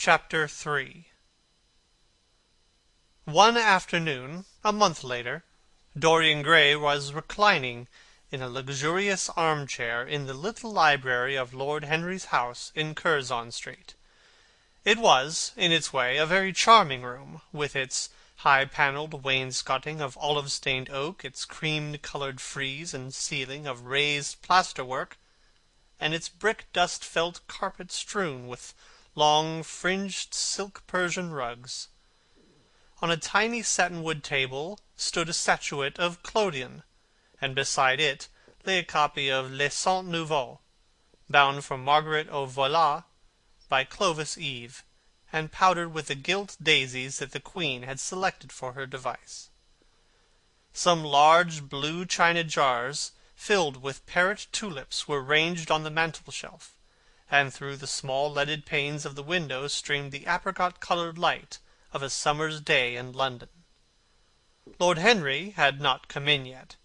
Chapter 3 One afternoon, a month later, Dorian Gray was reclining in a luxurious armchair in the little library of Lord Henry's house in Curzon Street. It was, in its way, a very charming room, with its high-panelled wainscoting of olive-stained oak, its cream-coloured frieze and ceiling of raised plaster-work, and its brick-dust-felt carpet strewn with long fringed silk Persian rugs. On a tiny satinwood table stood a statuette of Clodion, and beside it lay a copy of Les Cent Nouveaux, bound for Margaret of Valois by Clovis Eve, and powdered with the gilt daisies that the Queen had selected for her device. Some large blue china jars filled with parrot tulips were ranged on the mantel-shelf, and through the small leaded panes of the window streamed the apricot-coloured light of a summer's day in London. Lord Henry had not come in yet.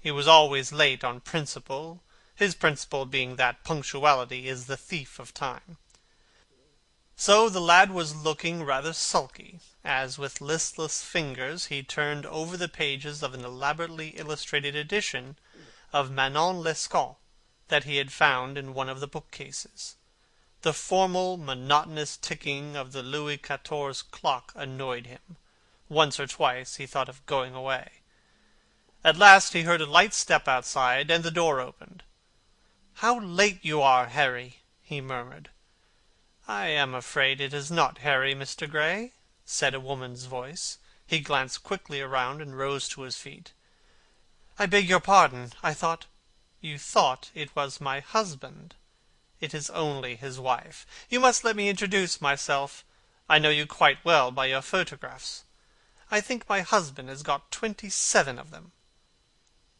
He was always late on principle, his principle being that punctuality is the thief of time. So the lad was looking rather sulky, as with listless fingers he turned over the pages of an elaborately illustrated edition of Manon Lescaut that he had found in one of the bookcases. The formal, monotonous ticking of the Louis XIV clock annoyed him. Once or twice he thought of going away. At last he heard a light step outside, and the door opened. "How late you are, Harry!" he murmured. "I am afraid it is not Harry, Mr. Gray," said a woman's voice. He glanced quickly around and rose to his feet. "I beg your pardon. I thought—" "You thought it was my husband. It is only his wife. You must let me introduce myself. I know you quite well by your photographs. I think my husband has got 27 of them."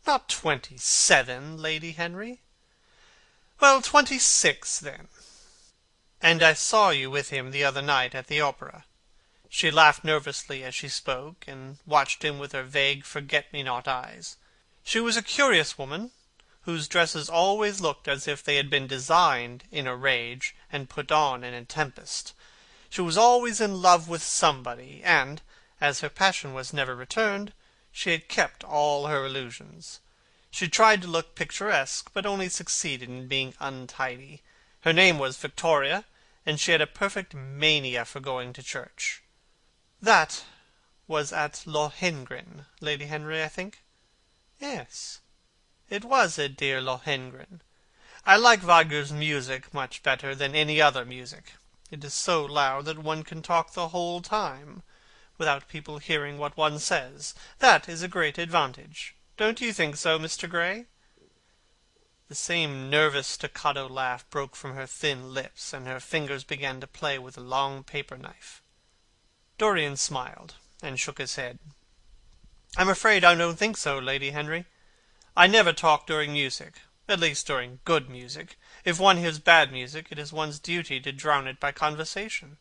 "Not 27, Lady Henry?" "Well, 26, then. And I saw you with him the other night at the opera." She laughed nervously as she spoke, and watched him with her vague forget-me-not eyes. She was a curious woman, whose dresses always looked as if they had been designed in a rage and put on in a tempest. She was always in love with somebody, and, as her passion was never returned, she had kept all her illusions. She tried to look picturesque, but only succeeded in being untidy. Her name was Victoria, and she had a perfect mania for going to church. "That was at Lohengrin, Lady Henry, I think?" "Yes, it was at dear Lohengrin. I like Wagner's music much better than any other music. It is so loud that one can talk the whole time, without people hearing what one says. That is a great advantage. Don't you think so, Mr. Gray?" The same nervous staccato laugh broke from her thin lips, and her fingers began to play with a long paper knife. Dorian smiled, and shook his head. "I'm afraid I don't think so, Lady Henry. I never talk during music, at least during good music. If one hears bad music, it is one's duty to drown it by conversation."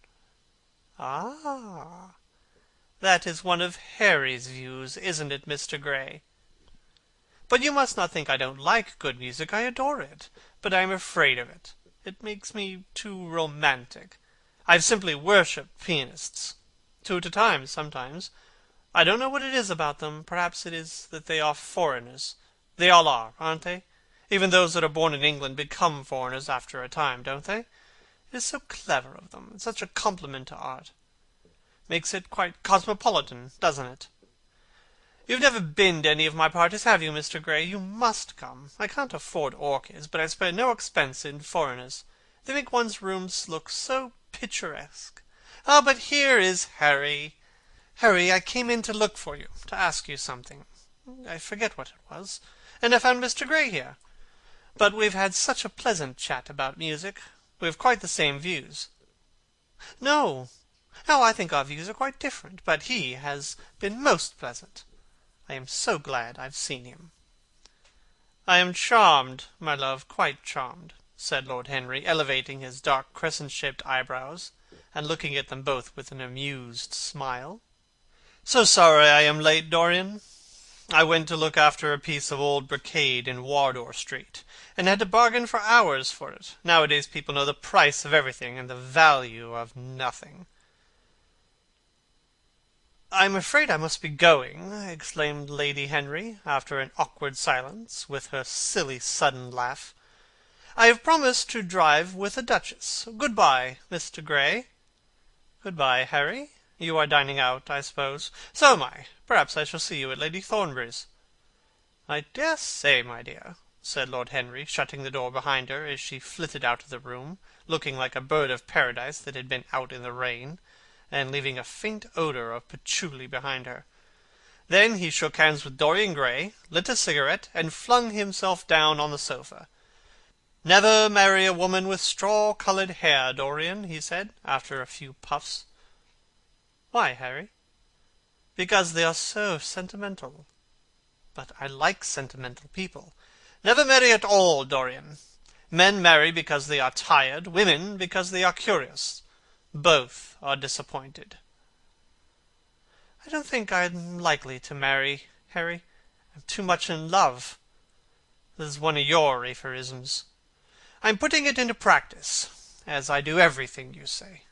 "Ah! That is one of Harry's views, isn't it, Mr. Gray? But you must not think I don't like good music. I adore it. But I am afraid of it. It makes me too romantic. I've simply worshipped pianists. 2 at a time, sometimes. I don't know what it is about them. Perhaps it is that they are foreigners. They all are, aren't they? Even those that are born in England become foreigners after a time, don't they? It is so clever of them. It's such a compliment to art. Makes it quite cosmopolitan, doesn't it? You've never been to any of my parties, have you, Mr. Gray? You must come. I can't afford orchids, but I spare no expense in foreigners. They make one's rooms look so picturesque. Ah, but here is Harry. Harry, I came in to look for you, to ask you something. I forget what it was, and I found Mr. Gray here. But we've had such a pleasant chat about music. We have quite the same views." "No, I think our views are quite different, but he has been most pleasant. I am so glad I've seen him." "I am charmed, my love, quite charmed," said Lord Henry, elevating his dark crescent-shaped eyebrows, and looking at them both with an amused smile. "So sorry I am late, Dorian." I went to look after a piece of old brocade in Wardour Street, and had to bargain for hours for it. Nowadays people know the price of everything and the value of nothing." "I'm afraid I must be going," exclaimed Lady Henry, after an awkward silence, with her silly sudden laugh. "I have promised to drive with the Duchess. Good-bye, Mr. Gray." "Good-bye, Harry. You are dining out, I suppose?" "So am I. Perhaps I shall see you at Lady Thornbury's." "I dare say, my dear," said Lord Henry, shutting the door behind her as she flitted out of the room, looking like a bird of paradise that had been out in the rain, and leaving a faint odour of patchouli behind her. Then he shook hands with Dorian Gray, lit a cigarette, and flung himself down on the sofa. "Never marry a woman with straw-coloured hair, Dorian," he said, after a few puffs. "Why, Harry?" "Because they are so sentimental." "But I like sentimental people." "Never marry at all, Dorian. Men marry because they are tired, women because they are curious. Both are disappointed." "I don't think I am likely to marry, Harry. I'm too much in love. This is one of your aphorisms." "I'm putting it into practice, as I do everything you say."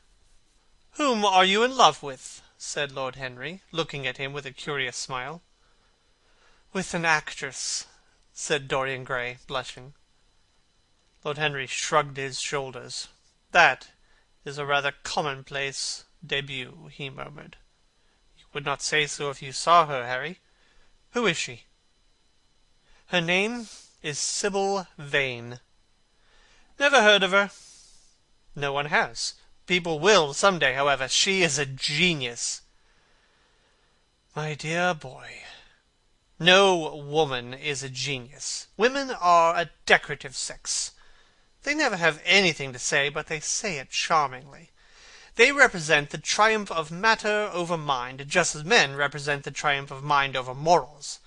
"Whom are you in love with?" said Lord Henry, looking at him with a curious smile. "With an actress," said Dorian Gray, blushing. Lord Henry shrugged his shoulders. "That is a rather commonplace debut," he murmured. "You would not say so if you saw her, Harry. Who is she?" "Her name is Sybil Vane." "Never heard of her." "No one has. People will some day, however. She is a genius." "My dear boy, no woman is a genius. Women are a decorative sex. They never have anything to say, but they say it charmingly. They represent the triumph of matter over mind, just as men represent the triumph of mind over morals.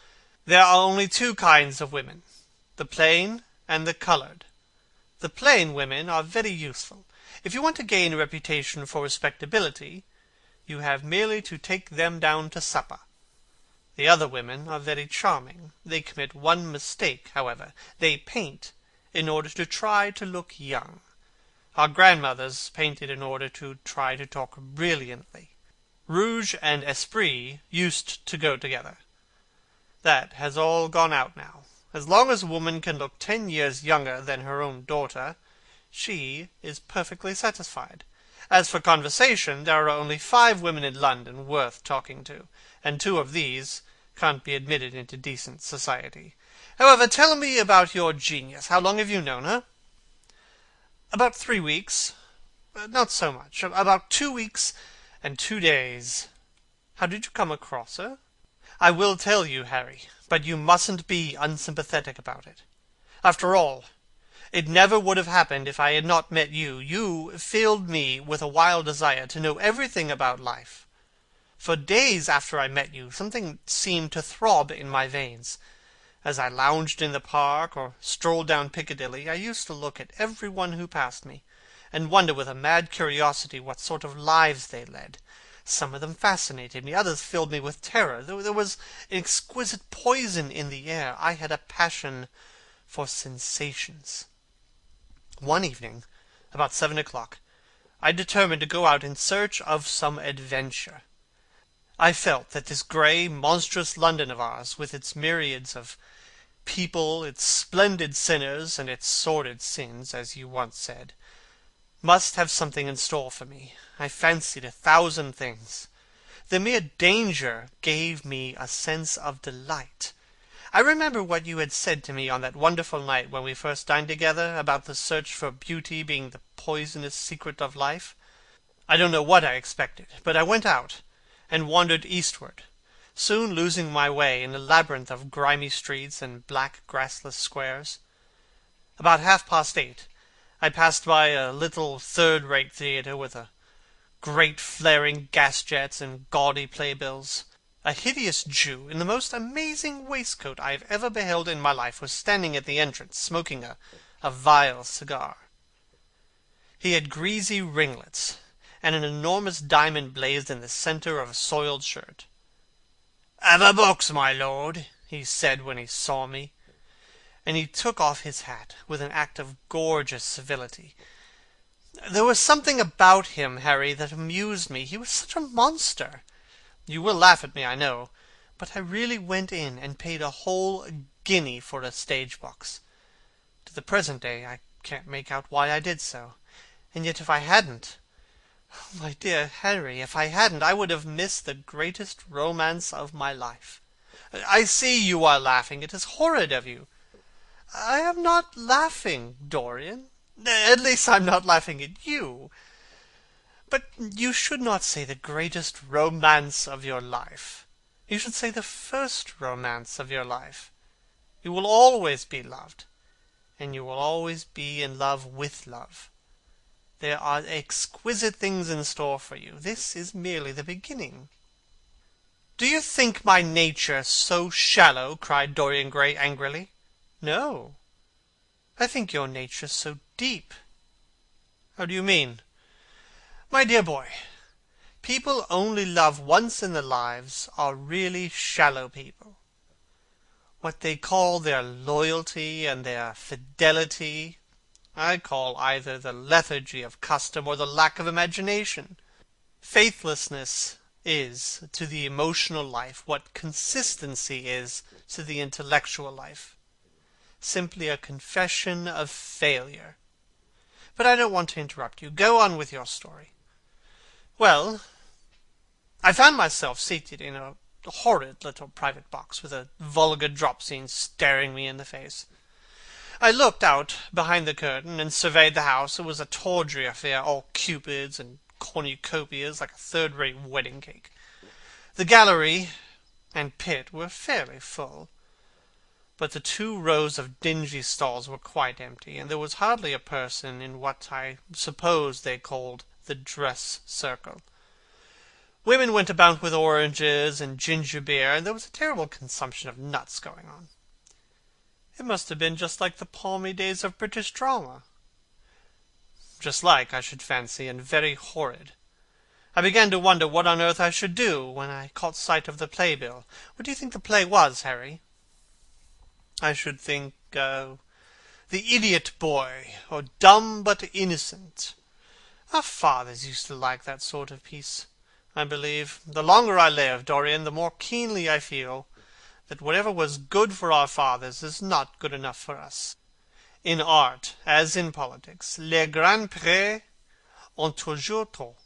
There are only two kinds of women, the plain and the coloured. The plain women are very useful. If you want to gain a reputation for respectability, you have merely to take them down to supper. The other women are very charming. They commit one mistake, however. They paint in order to try to look young. Our grandmothers painted in order to try to talk brilliantly. Rouge and esprit used to go together. That has all gone out now. As long as a woman can look 10 years younger than her own daughter, she is perfectly satisfied. As for conversation, there are only 5 women in London worth talking to, and 2 of these can't be admitted into decent society. However, tell me about your genius. How long have you known her?" "About 3 weeks. Not so much. About 2 weeks and 2 days." "How did you come across her?" "I will tell you, Harry, but you mustn't be unsympathetic about it. After all, it never would have happened if I had not met you. You filled me with a wild desire to know everything about life. For days after I met you, something seemed to throb in my veins. As I lounged in the park or strolled down Piccadilly, I used to look at every one who passed me, and wonder with a mad curiosity what sort of lives they led. Some of them fascinated me, others filled me with terror. There was an exquisite poison in the air. I had a passion for sensations. One evening, about 7 o'clock, I determined to go out in search of some adventure. I felt that this grey, monstrous London of ours, with its myriads of people, its splendid sinners, and its sordid sins, as you once said, must have something in store for me. I fancied 1,000 things. The mere danger gave me a sense of delight. I remember what you had said to me on that wonderful night when we first dined together, about the search for beauty being the poisonous secret of life. I don't know what I expected, but I went out and wandered eastward, soon losing my way in a labyrinth of grimy streets and black grassless squares. About 8:30, I passed by a little third-rate theatre with great flaring gas-jets and gaudy playbills. A hideous Jew in the most amazing waistcoat I have ever beheld in my life was standing at the entrance, smoking a vile cigar. He had greasy ringlets, and an enormous diamond blazed in the centre of a soiled shirt. "Have a box, my lord?" he said when he saw me, and he took off his hat with an act of gorgeous civility. There was something about him, Harry, that amused me. He was such a monster. You will laugh at me, I know, but I really went in and paid a whole guinea for a stage box. To the present day I can't make out why I did so. And yet if I hadn't, oh, my dear Harry, if I hadn't, I would have missed the greatest romance of my life. I see you are laughing. It is horrid of you. I am not laughing, Dorian. At least I'm not laughing at you. But you should not say the greatest romance of your life. You should say the first romance of your life. You will always be loved, and you will always be in love with love. There are exquisite things in store for you. This is merely the beginning. Do you think my nature so shallow? Cried Dorian Gray angrily. No. I think your nature so deep. How do you mean? My dear boy, people only love once in their lives are really shallow people. What they call their loyalty and their fidelity, I call either the lethargy of custom or the lack of imagination. Faithlessness is to the emotional life what consistency is to the intellectual life. Simply a confession of failure. But I don't want to interrupt you. Go on with your story. Well, I found myself seated in a horrid little private box with a vulgar drop scene staring me in the face. I looked out behind the curtain and surveyed the house. It was a tawdry affair, all cupids and cornucopias like a third-rate wedding cake. The gallery and pit were fairly full, but the 2 rows of dingy stalls were quite empty, and there was hardly a person in what I suppose they called the dress circle. Women went about with oranges and ginger beer, and there was a terrible consumption of nuts going on. It must have been just like the palmy days of British drama. Just like, I should fancy, and very horrid. I began to wonder what on earth I should do when I caught sight of the playbill. What do you think the play was, Harry? I should think, The Idiot Boy, or Dumb but Innocent. Our fathers used to like that sort of piece, I believe. The longer I live, Dorian, the more keenly I feel that whatever was good for our fathers is not good enough for us. In art, as in politics, les grands prêts ont toujours tort.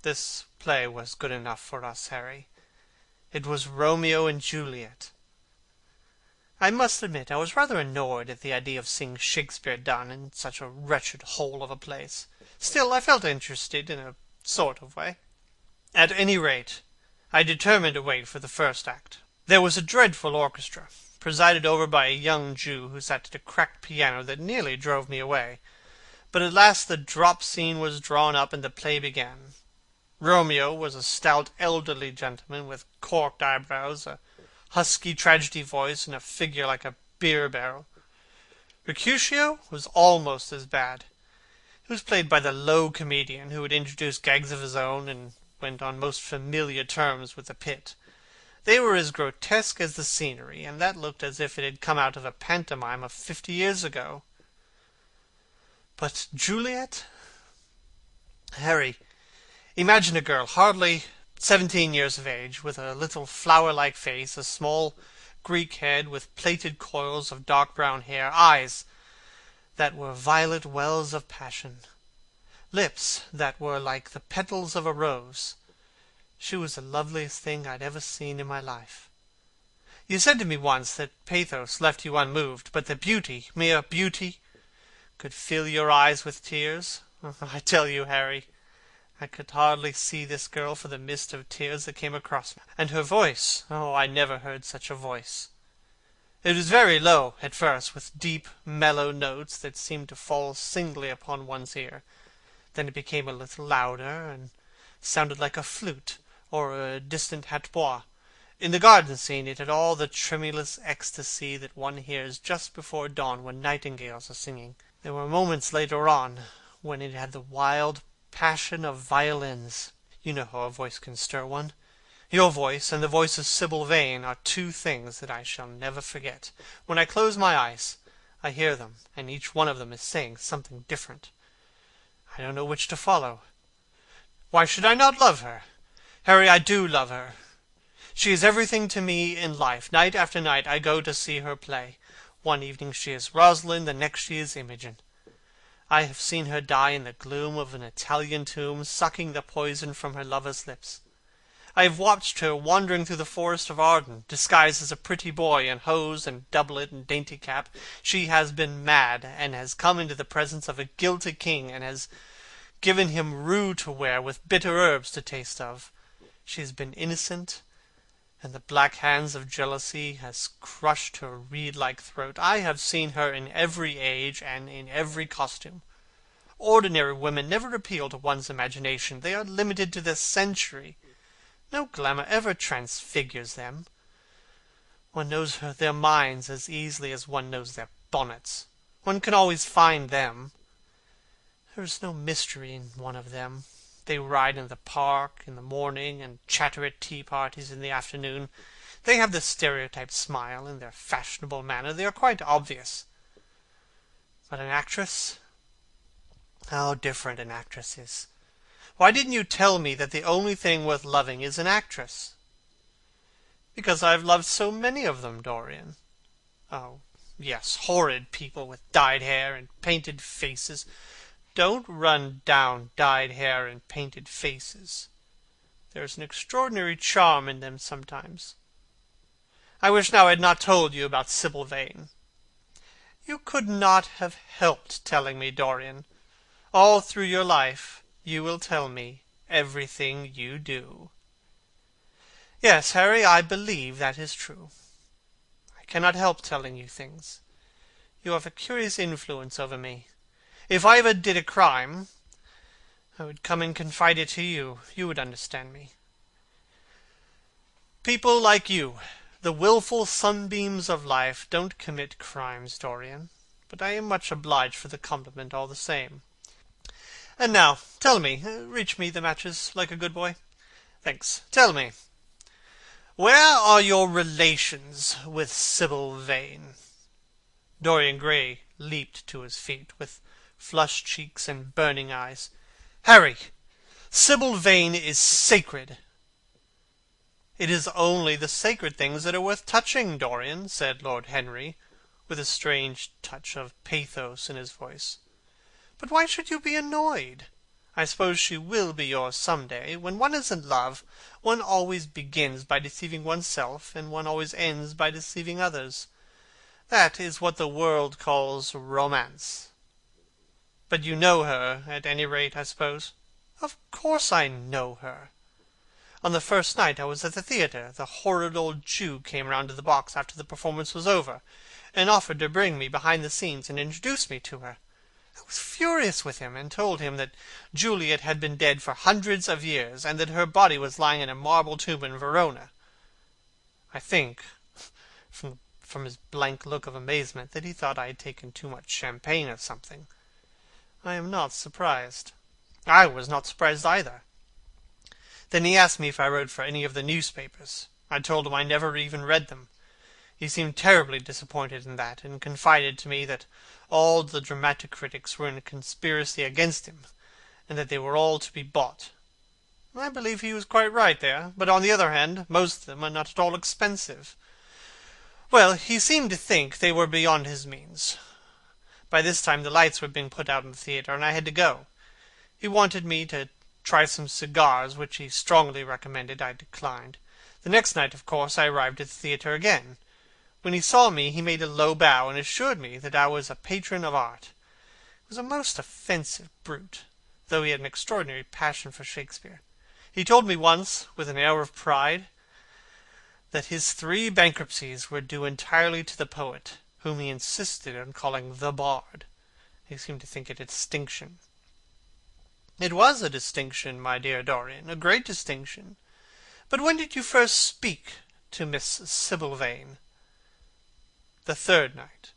This play was good enough for us, Harry. It was Romeo and Juliet. I must admit I was rather annoyed at the idea of seeing Shakespeare done in such a wretched hole of a place. Still, I felt interested in a sort of way. At any rate, I determined to wait for the first act. There was a dreadful orchestra, presided over by a young Jew who sat at a cracked piano that nearly drove me away. But at last the drop scene was drawn up and the play began. Romeo was a stout elderly gentleman with corked eyebrows, a husky tragedy voice, and a figure like a beer barrel. Mercutio was almost as bad. He was played by the low comedian who had introduced gags of his own and went on most familiar terms with the pit. They were as grotesque as the scenery, and that looked as if it had come out of a pantomime of 50 years ago. But Juliet? Harry, imagine a girl hardly 17 years of age, with a little flower-like face, a small Greek head with plaited coils of dark brown hair, eyes that were violet wells of passion, lips that were like the petals of a rose. She was the loveliest thing I'd ever seen in my life. You said to me once that pathos left you unmoved, but that beauty, mere beauty, could fill your eyes with tears. I tell you, Harry, I could hardly see this girl for the mist of tears that came across me. And her voice, oh, I never heard such a voice. It was very low at first, with deep, mellow notes that seemed to fall singly upon one's ear. Then it became a little louder, and sounded like a flute, or a distant hautbois. In the garden scene it had all the tremulous ecstasy that one hears just before dawn when nightingales are singing. There were moments later on when it had the wild passion of violins. You know how a voice can stir one. Your voice and the voice of Sybil Vane are two things that I shall never forget. When I close my eyes, I hear them, and each one of them is saying something different. I don't know which to follow. Why should I not love her? Harry, I do love her. She is everything to me in life. Night after night I go to see her play. One evening she is Rosalind, the next she is Imogen. I have seen her die in the gloom of an Italian tomb, sucking the poison from her lover's lips. I have watched her wandering through the forest of Arden, disguised as a pretty boy in hose and doublet and dainty cap. She has been mad, and has come into the presence of a guilty king, and has given him rue to wear, with bitter herbs to taste of. She has been innocent, and the black hands of jealousy has crushed her reed-like throat. I have seen her in every age and in every costume. Ordinary women never appeal to one's imagination. They are limited to this century. No glamour ever transfigures them. One knows their minds as easily as one knows their bonnets. One can always find them. There is no mystery in one of them. They ride in the park in the morning, and chatter at tea parties in the afternoon. They have the stereotyped smile in their fashionable manner. They are quite obvious. But an actress? How different an actress is. Why didn't you tell me that the only thing worth loving is an actress? Because I've loved so many of them, Dorian. Oh, yes, horrid people with dyed hair and painted faces. Don't run down dyed hair and painted faces. There's an extraordinary charm in them sometimes. I wish now I had not told you about Sybil Vane. You could not have helped telling me, Dorian. All through your life you will tell me everything you do. Yes, Harry, I believe that is true. I cannot help telling you things. You have a curious influence over me. If I ever did a crime, I would come and confide it to you. You would understand me. People like you, the willful sunbeams of life, don't commit crimes, Dorian. But I am much obliged for the compliment all the same. And now, tell me, reach me the matches like a good boy. Thanks. Tell me, where are your relations with Sybil Vane? Dorian Gray leaped to his feet, with flushed cheeks and burning eyes. Harry, Sybil Vane is sacred. It is only the sacred things that are worth touching, Dorian, said Lord Henry, with a strange touch of pathos in his voice. But why should you be annoyed? I suppose she will be yours some day. When one is in love, one always begins by deceiving oneself, and one always ends by deceiving others. That is what the world calls romance. But you know her, at any rate, I suppose? Of course I know her. On the first night I was at the theatre, the horrid old Jew came round to the box after the performance was over, and offered to bring me behind the scenes and introduce me to her. I was furious with him, and told him that Juliet had been dead for hundreds of years, and that her body was lying in a marble tomb in Verona. I think, from his blank look of amazement, that he thought I had taken too much champagne or something. I am not surprised. I was not surprised either. Then he asked me if I wrote for any of the newspapers. I told him I never even read them. He seemed terribly disappointed in that, and confided to me that all the dramatic critics were in a conspiracy against him, and that they were all to be bought. I believe he was quite right there, but on the other hand, most of them are not at all expensive. Well, he seemed to think they were beyond his means. By this time the lights were being put out in the theatre, and I had to go. He wanted me to try some cigars, which he strongly recommended. I declined. The next night, of course, I arrived at the theatre again. When he saw me, he made a low bow, and assured me that I was a patron of art. He was a most offensive brute, though he had an extraordinary passion for Shakespeare. He told me once, with an air of pride, that his 3 bankruptcies were due entirely to the poet, whom he insisted on calling the bard. He seemed to think it a distinction. It was a distinction, my dear Dorian, a great distinction. But when did you first speak to Miss Sybil Vane? The 3rd night.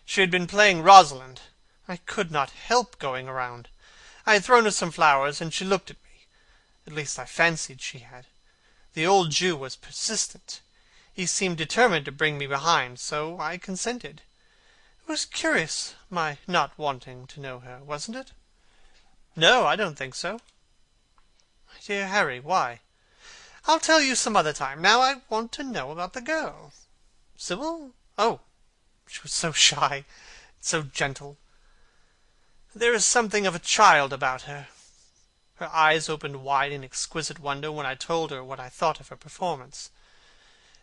She had been playing Rosalind. I could not help going around. I had thrown her some flowers, and she looked at me. At least I fancied she had. The old Jew was persistent. He seemed determined to bring me behind, so I consented. It was curious, my not wanting to know her, wasn't it? No, I don't think so. My dear Harry, why? I'll tell you some other time. Now I want to know about the girl. Sybil? Oh, she was so shy, so gentle. There is something of a child about her. Her eyes opened wide in exquisite wonder when I told her what I thought of her performance,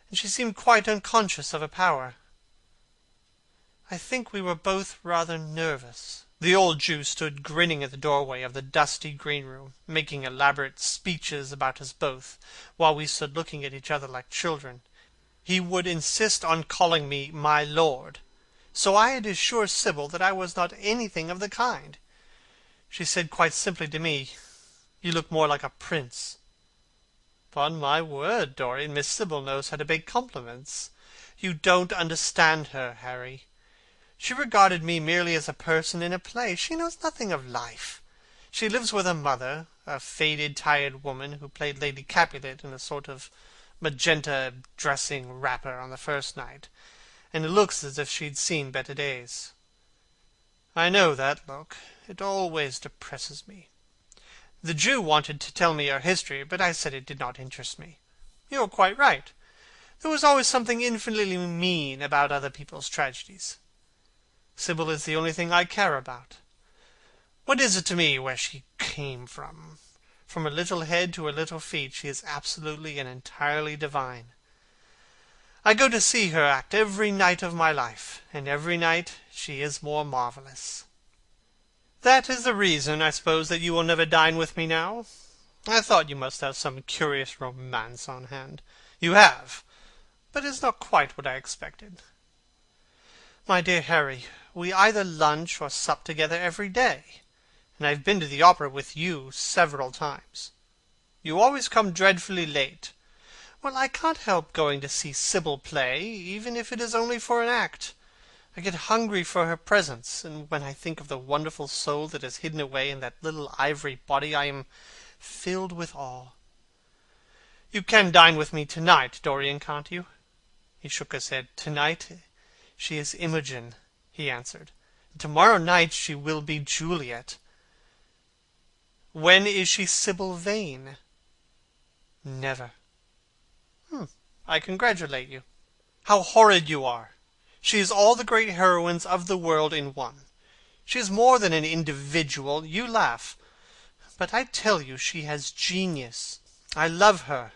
and she seemed quite unconscious of her power. I think we were both rather nervous. The old Jew stood grinning at the doorway of the dusty green room, making elaborate speeches about us both, while we stood looking at each other like children. He would insist on calling me my lord, so I had to assure Sybil that I was not anything of the kind. She said quite simply to me, "You look more like a prince." "'Pon my word, Dorian, Miss Sybil knows how to pay compliments. You don't understand her, Harry. She regarded me merely as a person in a play. She knows nothing of life. She lives with her mother, a faded, tired woman who played Lady Capulet in a sort of magenta dressing wrapper on the first night, and it looks as if she'd seen better days. I know that look. It always depresses me. The Jew wanted to tell me her history, but I said it did not interest me. You're quite right. There was always something infinitely mean about other people's tragedies. Sybil is the only thing I care about. What is it to me where she came from? From her little head to her little feet, she is absolutely and entirely divine. I go to see her act every night of my life, and every night she is more marvellous. That is the reason, I suppose, that you will never dine with me now. I thought you must have some curious romance on hand. You have, but it is not quite what I expected. My dear Harry, we either lunch or sup together every day, and I have been to the opera with you several times. You always come dreadfully late. Well, I can't help going to see Sybil play, even if it is only for an act. I get hungry for her presence, and when I think of the wonderful soul that is hidden away in that little ivory body, I am filled with awe. You can dine with me tonight, Dorian, can't you? He shook his head. Tonight she is Imogen, he answered. Tomorrow night she will be Juliet. When is she Sybil Vane? Never. I congratulate you. How horrid you are! She is all the great heroines of the world in one. She is more than an individual. You laugh. But I tell you she has genius. I love her,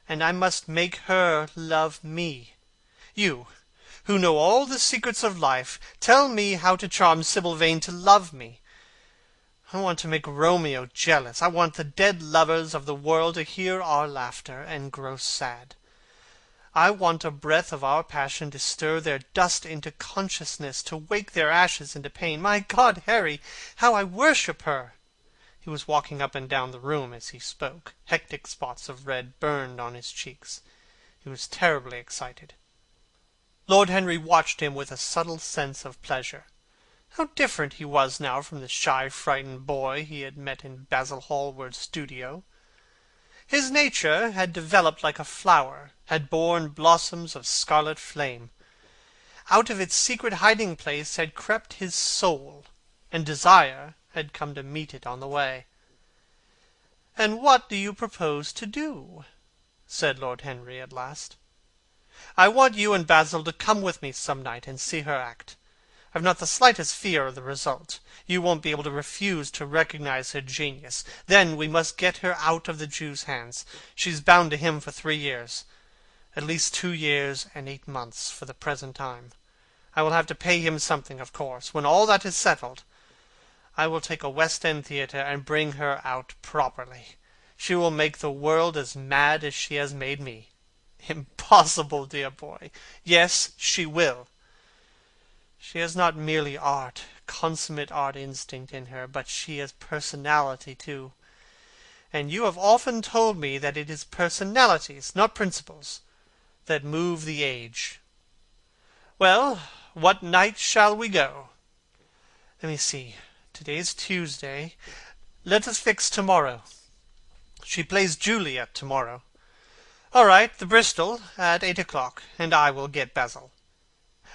and I must make her love me. You, who know all the secrets of life, tell me how to charm Sybil Vane to love me. I want to make Romeo jealous. I want the dead lovers of the world to hear our laughter and grow sad. I want a breath of our passion to stir their dust into consciousness, to wake their ashes into pain. My God, Harry, how I worship her!" He was walking up and down the room as he spoke. Hectic spots of red burned on his cheeks. He was terribly excited. Lord Henry watched him with a subtle sense of pleasure. How different he was now from the shy, frightened boy he had met in Basil Hallward's studio! His nature had developed like a flower, had borne blossoms of scarlet flame. Out of its secret hiding-place had crept his soul, and desire had come to meet it on the way. "And what do you propose to do?" said Lord Henry at last. "I want you and Basil to come with me some night and see her act. I've not the slightest fear of the result. You won't be able to refuse to recognize her genius. Then we must get her out of the Jew's hands. She's bound to him for 3 years. At least 2 years and 8 months for the present time. I will have to pay him something, of course. When all that is settled, I will take a West End theatre and bring her out properly. She will make the world as mad as she has made me." "Impossible, dear boy." "Yes, she will. She has not merely consummate art instinct in her, but she has personality too. And you have often told me that it is personalities, not principles, that move the age. Well, what night shall we go? Let me see. Today is Tuesday. Let us fix tomorrow. She plays Juliet tomorrow. All right, the Bristol at 8 o'clock, and I will get Basil.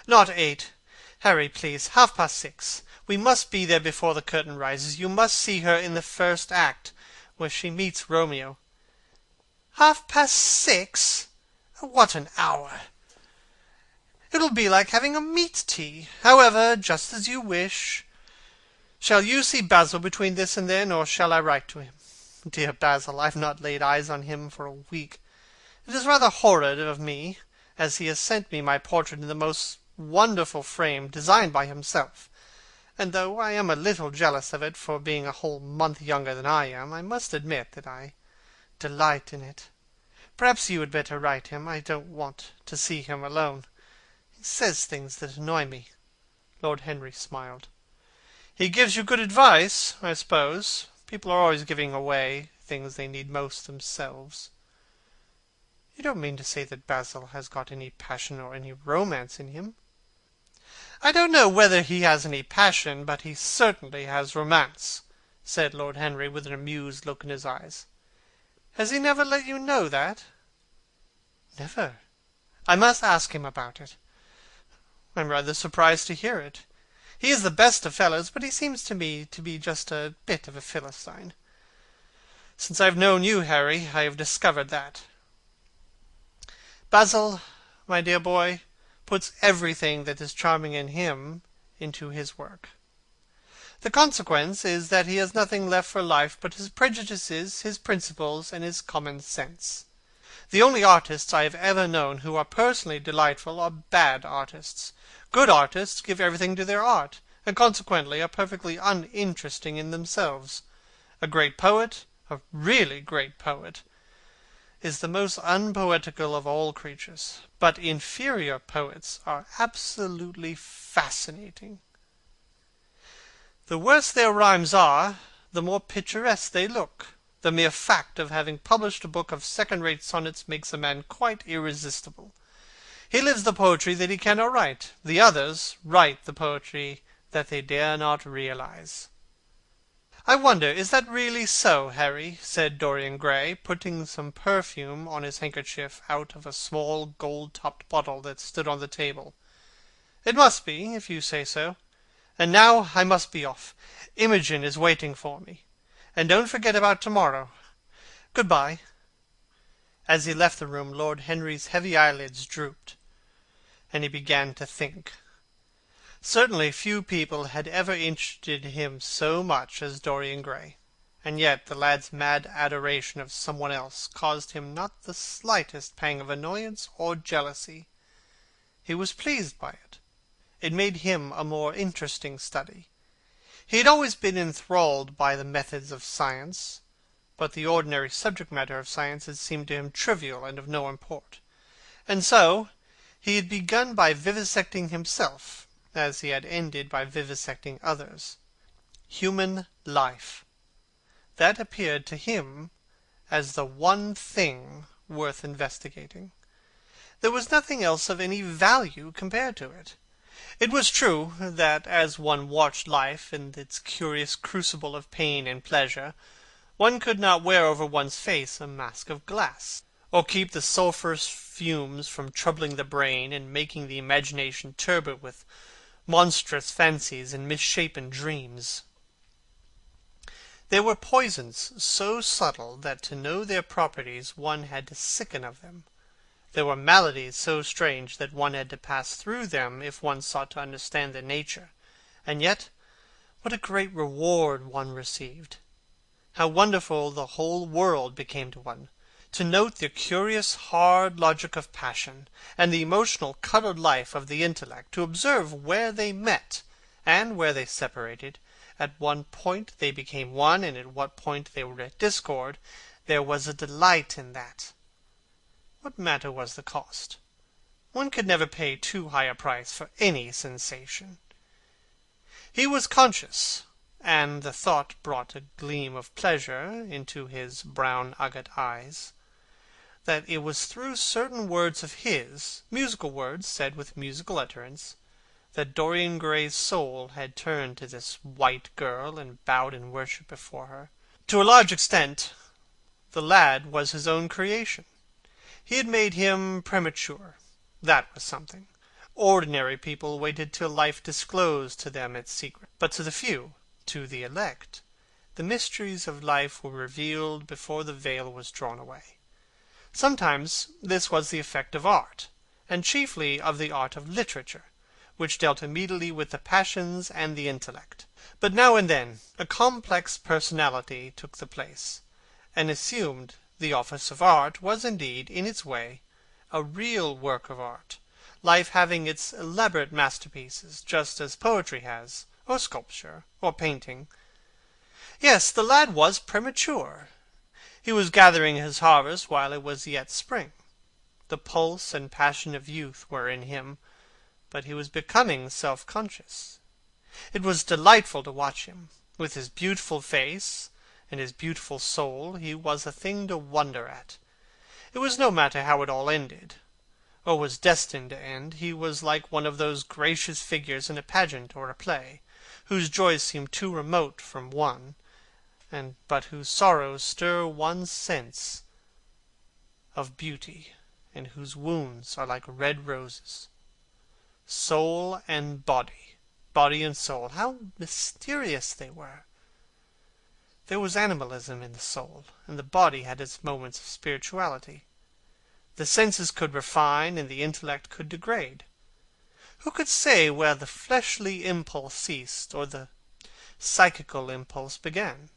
Not 8. Harry, please, 6:30. We must be there before the curtain rises. You must see her in the first act, where she meets Romeo. 6:30? What an hour! It'll be like having a meat tea. However, just as you wish. Shall you see Basil between this and then, or shall I write to him? Dear Basil, I've not laid eyes on him for a week. It is rather horrid of me, as he has sent me my portrait in the most wonderful frame designed by himself, and though I am a little jealous of it for being a whole month younger than I am, I must admit that I delight in it. Perhaps you had better write him. I don't want to see him alone. He says things that annoy me. Lord Henry smiled. He gives you good advice, I suppose. People are always giving away things they need most themselves. You don't mean to say that Basil has got any passion or any romance in him? I don't know whether he has any passion, but he certainly has romance, said Lord Henry, with an amused look in his eyes. Has he never let you know that? Never. I must ask him about it. I'm rather surprised to hear it. He is the best of fellows, but he seems to me to be just a bit of a Philistine. Since I've known you, Harry, I have discovered that. Basil, my dear boy, puts everything that is charming in him into his work. The consequence is that he has nothing left for life but his prejudices, his principles, and his common sense. The only artists I have ever known who are personally delightful are bad artists. Good artists give everything to their art, and consequently are perfectly uninteresting in themselves. A great poet, a really great poet, is the most unpoetical of all creatures, but inferior poets are absolutely fascinating. The worse their rhymes are, the more picturesque they look. The mere fact of having published a book of second-rate sonnets makes a man quite irresistible. He lives the poetry that he cannot write. The others write the poetry that they dare not realize. I wonder, is that really so, Harry? Said Dorian Gray, putting some perfume on his handkerchief out of a small gold-topped bottle that stood on the table. It must be, if you say so. And now I must be off. Imogen is waiting for me. And don't forget about tomorrow. Good-bye. As he left the room, Lord Henry's heavy eyelids drooped, and he began to think. Certainly few people had ever interested him so much as Dorian Gray, and yet the lad's mad adoration of someone else caused him not the slightest pang of annoyance or jealousy. He was pleased by it. It made him a more interesting study. He had always been enthralled by the methods of science, but the ordinary subject matter of science had seemed to him trivial and of no import. And so he had begun by vivisecting himself, as he had ended by vivisecting others. Human life. That appeared to him as the one thing worth investigating. There was nothing else of any value compared to it. It was true that as one watched life in its curious crucible of pain and pleasure, one could not wear over one's face a mask of glass, or keep the sulphurous fumes from troubling the brain and making the imagination turbid with monstrous fancies and misshapen dreams. There were poisons so subtle that to know their properties one had to sicken of them. There were maladies so strange that one had to pass through them if one sought to understand their nature. And yet, what a great reward one received! How wonderful the whole world became to one! To note the curious hard logic of passion, and the emotional coloured life of the intellect, to observe where they met, and where they separated, at what point they became one, and at what point they were at discord, there was a delight in that. What matter was the cost? One could never pay too high a price for any sensation. He was conscious, and the thought brought a gleam of pleasure into his brown agate eyes, that it was through certain words of his, musical words said with musical utterance, that Dorian Gray's soul had turned to this white girl and bowed in worship before her. To a large extent, The lad was his own creation. He had made him premature. That was something. Ordinary people waited till life disclosed to them its secret. But to the few, to the elect, the mysteries of life were revealed before the veil was drawn away. Sometimes this was the effect of art, and chiefly of the art of literature, which dealt immediately with the passions and the intellect. But now and then a complex personality took the place, and assumed the office of art was indeed, in its way, a real work of art, life having its elaborate masterpieces, just as poetry has, or sculpture, or painting. Yes, the lad was premature. He was gathering his harvest while it was yet spring. The pulse and passion of youth were in him, but he was becoming self-conscious. It was delightful to watch him. With his beautiful face and his beautiful soul, he was a thing to wonder at. It was no matter how it all ended, or was destined to end. He was like one of those gracious figures in a pageant or a play, whose joys seem too remote from one, but whose sorrows stir one's sense of beauty, and whose wounds are like red roses. Soul and body, body and soul, how mysterious they were! There was animalism in the soul, and the body had its moments of spirituality. The senses could refine, and the intellect could degrade. Who could say where the fleshly impulse ceased, or the psychical impulse began?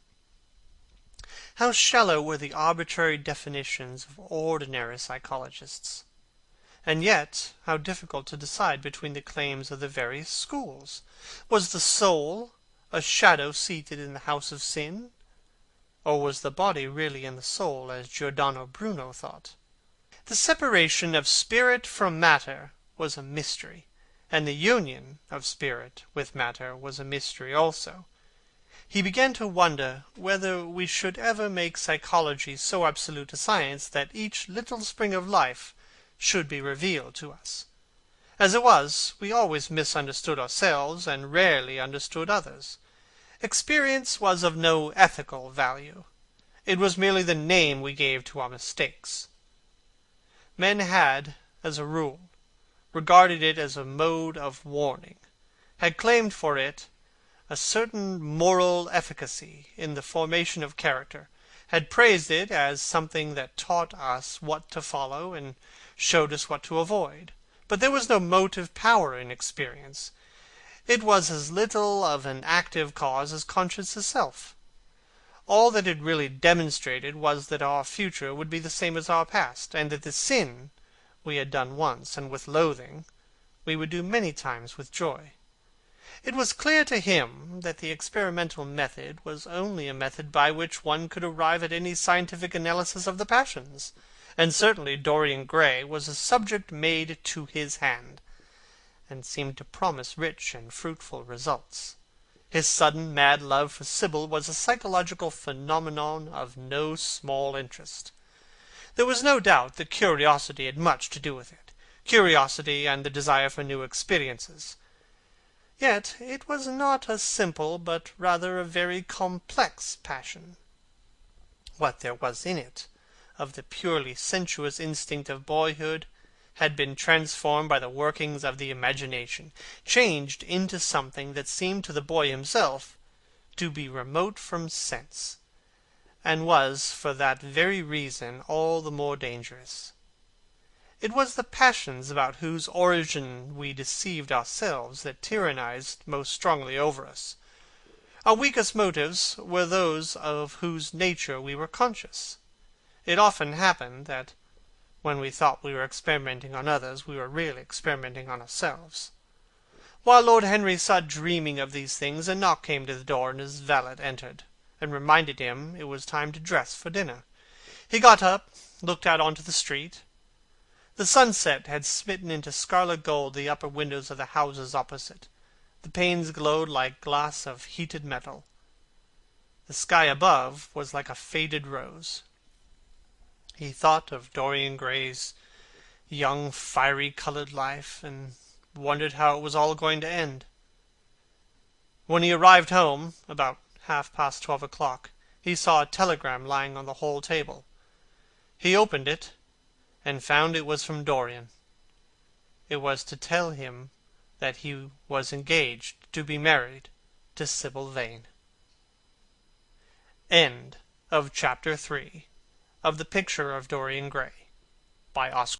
How shallow were the arbitrary definitions of ordinary psychologists! And yet, how difficult to decide between the claims of the various schools! Was the soul a shadow seated in the house of sin? Or was the body really in the soul, as Giordano Bruno thought? The separation of spirit from matter was a mystery, and the union of spirit with matter was a mystery also. He began to wonder whether we should ever make psychology so absolute a science that each little spring of life should be revealed to us. As it was, we always misunderstood ourselves, and rarely understood others. Experience was of no ethical value. It was merely the name we gave to our mistakes. Men had, as a rule, regarded it as a mode of warning, had claimed for it a certain moral efficacy in the formation of character, had praised it as something that taught us what to follow and showed us what to avoid. But there was no motive power in experience. It was as little of an active cause as conscience itself. All that it really demonstrated was that our future would be the same as our past, and that the sin we had done once, and with loathing, we would do many times with joy. It was clear to him that the experimental method was only a method by which one could arrive at any scientific analysis of the passions, and certainly Dorian Gray was a subject made to his hand, and seemed to promise rich and fruitful results. His sudden mad love for Sibyl was a psychological phenomenon of no small interest. There was no doubt that curiosity had much to do with it, curiosity and the desire for new experiences. Yet it was not a simple, but rather a very complex passion. What there was in it of the purely sensuous instinct of boyhood had been transformed by the workings of the imagination, changed into something that seemed to the boy himself to be remote from sense, and was for that very reason all the more dangerous. It was the passions about whose origin we deceived ourselves that tyrannized most strongly over us. Our weakest motives were those of whose nature we were conscious. It often happened that when we thought we were experimenting on others, we were really experimenting on ourselves. While Lord Henry sat dreaming of these things, a knock came to the door, and his valet entered, and reminded him it was time to dress for dinner. He got up, looked out onto the street. The sunset had smitten into scarlet gold the upper windows of the houses opposite. The panes glowed like glass of heated metal. The sky above was like a faded rose. He thought of Dorian Gray's young, fiery-colored life, and wondered how it was all going to end. When he arrived home, about 12:30, he saw a telegram lying on the hall table. He opened it, and found it was from Dorian. It was to tell him that he was engaged to be married to Sibyl Vane. End of Chapter 3 of The Picture of Dorian Gray by Oscar